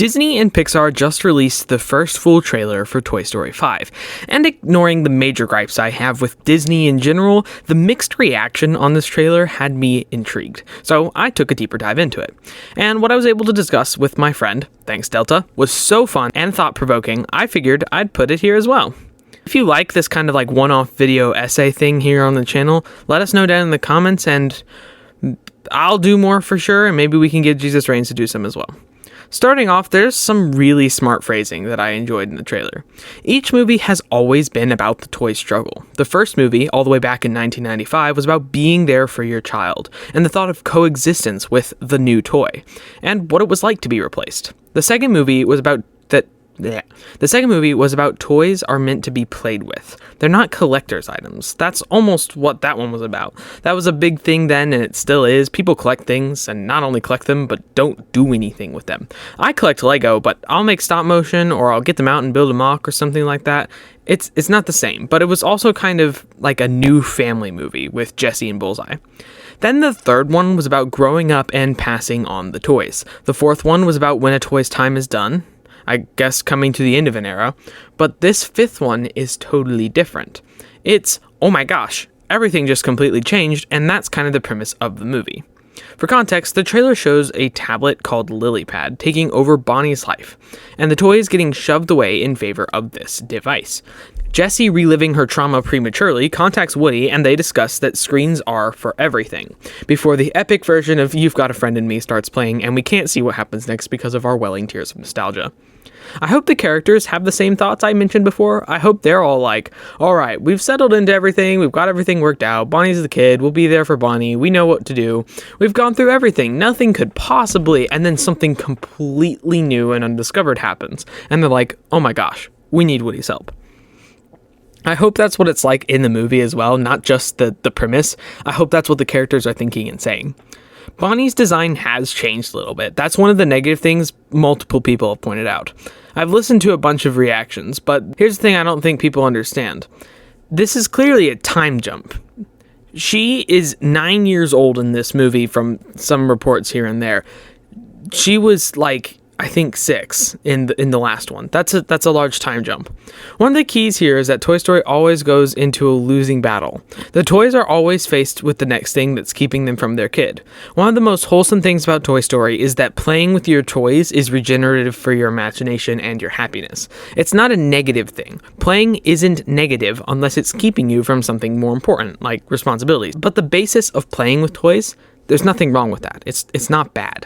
Disney and Pixar just released the first full trailer for Toy Story 5, and ignoring the major gripes I have with Disney in general, the mixed reaction on this trailer had me intrigued, so I took a deeper dive into it. And what I was able to discuss with my friend, thanks Delta, was so fun and thought-provoking, I figured I'd put it here as well. If you like this kind of like one-off video essay thing here on the channel, let us know down in the comments and I'll do more for sure, and maybe we can get Jesus Reigns to do some as well. Starting off, there's some really smart phrasing that I enjoyed in the trailer. Each movie has always been about the toy struggle. The first movie, all the way back in 1995, was about being there for your child, and the thought of coexistence with the new toy, and what it was like to be replaced. The second movie was about toys are meant to be played with. They're not collector's items. That's almost what that one was about. That was a big thing then, and it still is. People collect things, and not only collect them, but don't do anything with them. I collect Lego, but I'll make stop motion, or I'll get them out and build a mock or something like that. It's not the same, but it was also kind of like a new family movie with Jessie and Bullseye. Then the third one was about growing up and passing on the toys. The fourth one was about when a toy's time is done, I guess coming to the end of an era, but this fifth one is totally different. It's, oh my gosh, everything just completely changed, and that's kind of the premise of the movie. For context, the trailer shows a tablet called LilyPad taking over Bonnie's life, and the toy is getting shoved away in favor of this device. Jessie, reliving her trauma prematurely, contacts Woody and they discuss that screens are for everything, before the epic version of You've Got a Friend in Me starts playing and we can't see what happens next because of our welling tears of nostalgia. I hope the characters have the same thoughts I mentioned before. I hope they're all like, alright, we've settled into everything, we've got everything worked out, Bonnie's the kid, we'll be there for Bonnie, we know what to do, we've gone through everything, nothing could possibly, and then something completely new and undiscovered happens, and they're like, oh my gosh, we need Woody's help. I hope that's what it's like in the movie as well, not just the premise. I hope that's what the characters are thinking and saying. Bonnie's design has changed a little bit. That's one of the negative things multiple people have pointed out. I've listened to a bunch of reactions, but here's the thing I don't think people understand. This is clearly a time jump. She is 9 years old in this movie from some reports here and there. She was like, I think 6 in the last one. That's a large time jump. One of the keys here is that Toy Story always goes into a losing battle. The toys are always faced with the next thing that's keeping them from their kid. One of the most wholesome things about Toy Story is that playing with your toys is regenerative for your imagination and your happiness. It's not a negative thing. Playing isn't negative unless it's keeping you from something more important, like responsibilities. But the basis of playing with toys, there's nothing wrong with that. It's not bad.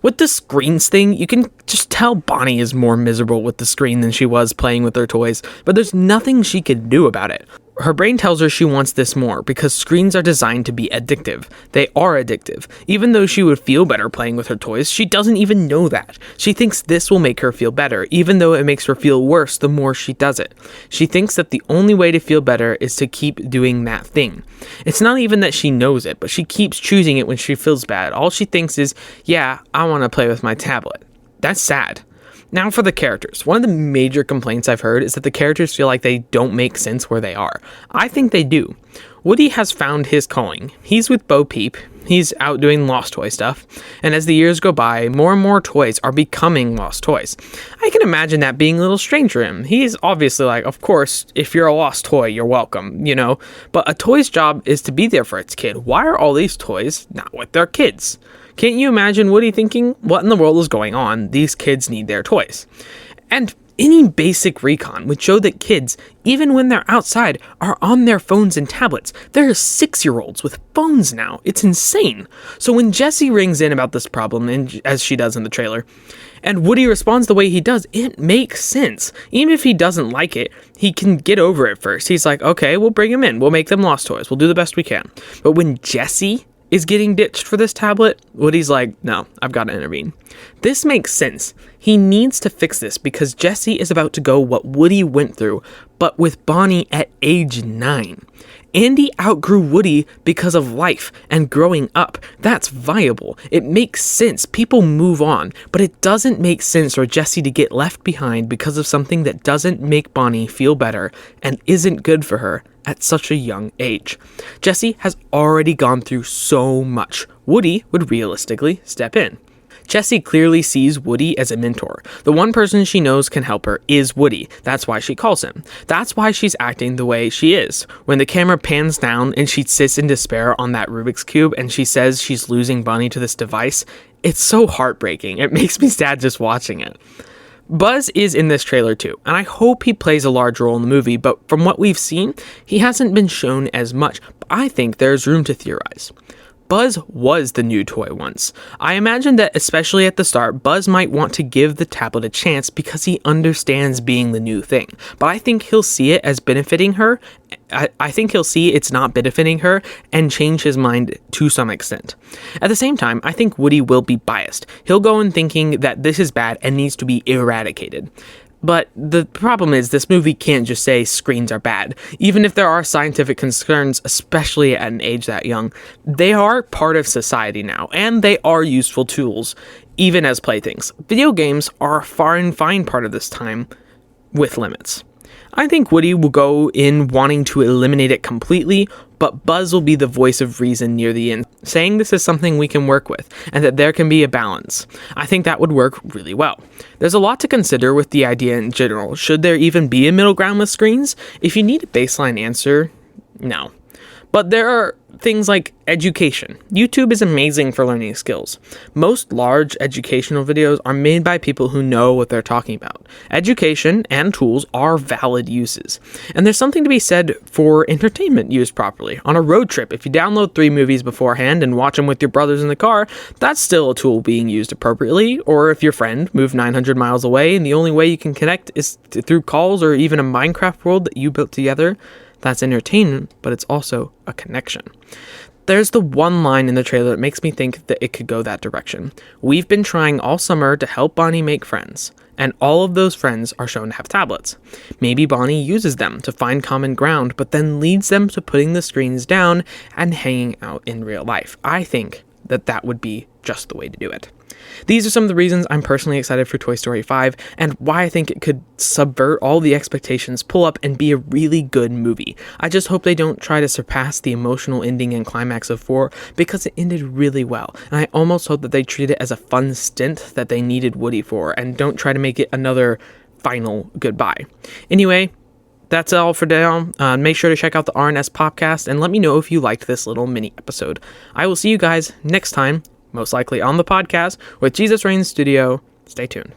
With the screens thing, you can just tell Bonnie is more miserable with the screen than she was playing with her toys, but there's nothing she can do about it. Her brain tells her she wants this more because screens are designed to be addictive. They are addictive. Even though she would feel better playing with her toys, she doesn't even know that. She thinks this will make her feel better, even though it makes her feel worse the more she does it. She thinks that the only way to feel better is to keep doing that thing. It's not even that she knows it, but she keeps choosing it when she feels bad. All she thinks is, yeah, I want to play with my tablet. That's sad. Now for the characters. One of the major complaints I've heard is that the characters feel like they don't make sense where they are. I think they do. Woody has found his calling. He's with Bo Peep. He's out doing Lost Toy stuff. And as the years go by, more and more toys are becoming Lost Toys. I can imagine that being a little strange for him. He's obviously like, of course, if you're a lost toy, you're welcome, you know? But a toy's job is to be there for its kid. Why are all these toys not with their kids? Can't you imagine Woody thinking, what in the world is going on? These kids need their toys. And any basic recon would show that kids, even when they're outside, are on their phones and tablets. There are 6-year-olds with phones now. It's insane. So when Jessie rings in about this problem, and as she does in the trailer, and Woody responds the way he does, it makes sense. Even if he doesn't like it, he can get over it first. He's like, okay, we'll bring him in. We'll make them Lost Toys. We'll do the best we can. But when Jessie is getting ditched for this tablet, Woody's like, no, I've got to intervene. This makes sense. He needs to fix this because Jessie is about to go what Woody went through, but with Bonnie at age 9. Andy outgrew Woody because of life and growing up. That's viable. It makes sense. People move on, but it doesn't make sense for Jessie to get left behind because of something that doesn't make Bonnie feel better and isn't good for her at such a young age. Jessie has already gone through so much. Woody would realistically step in. Jessie clearly sees Woody as a mentor. The one person she knows can help her is Woody. That's why she calls him. That's why she's acting the way she is. When the camera pans down and she sits in despair on that Rubik's Cube and she says she's losing Bonnie to this device, it's so heartbreaking. It makes me sad just watching it. Buzz is in this trailer too, and I hope he plays a large role in the movie, but from what we've seen, he hasn't been shown as much. I think there's room to theorize. Buzz was the new toy once. I imagine that especially at the start, Buzz might want to give the tablet a chance because he understands being the new thing. But I think he'll see it as benefiting her. I think he'll see it's not benefiting her and change his mind to some extent. At the same time, I think Woody will be biased. He'll go in thinking that this is bad and needs to be eradicated. But the problem is this movie can't just say screens are bad. Even if there are scientific concerns, especially at an age that young, they are part of society now, and they are useful tools, even as playthings. Video games are a far and fine part of this time, with limits. I think Woody will go in wanting to eliminate it completely, but Buzz will be the voice of reason near the end, saying this is something we can work with, and that there can be a balance. I think that would work really well. There's a lot to consider with the idea in general. Should there even be a middle ground with screens? If you need a baseline answer, no. But there are things like education. YouTube is amazing for learning skills. Most large educational videos are made by people who know what they're talking about. Education and tools are valid uses. And there's something to be said for entertainment used properly. On a road trip, if you download 3 movies beforehand and watch them with your brothers in the car, that's still a tool being used appropriately. Or if your friend moved 900 miles away and the only way you can connect is through calls or even a Minecraft world that you built together, that's entertainment, but it's also a connection. There's the one line in the trailer that makes me think that it could go that direction. We've been trying all summer to help Bonnie make friends, and all of those friends are shown to have tablets. Maybe Bonnie uses them to find common ground, but then leads them to putting the screens down and hanging out in real life. I think that would be just the way to do it. These are some of the reasons I'm personally excited for Toy Story 5 and why I think it could subvert all the expectations, pull up, and be a really good movie. I just hope they don't try to surpass the emotional ending and climax of 4 because it ended really well, and I almost hope that they treat it as a fun stint that they needed Woody for and don't try to make it another final goodbye. Anyway, that's all for now. Make sure to check out the R&S Popcast and let me know if you liked this little mini episode. I will see you guys next time, most likely on the podcast with Jesus Reigns Studio. Stay tuned.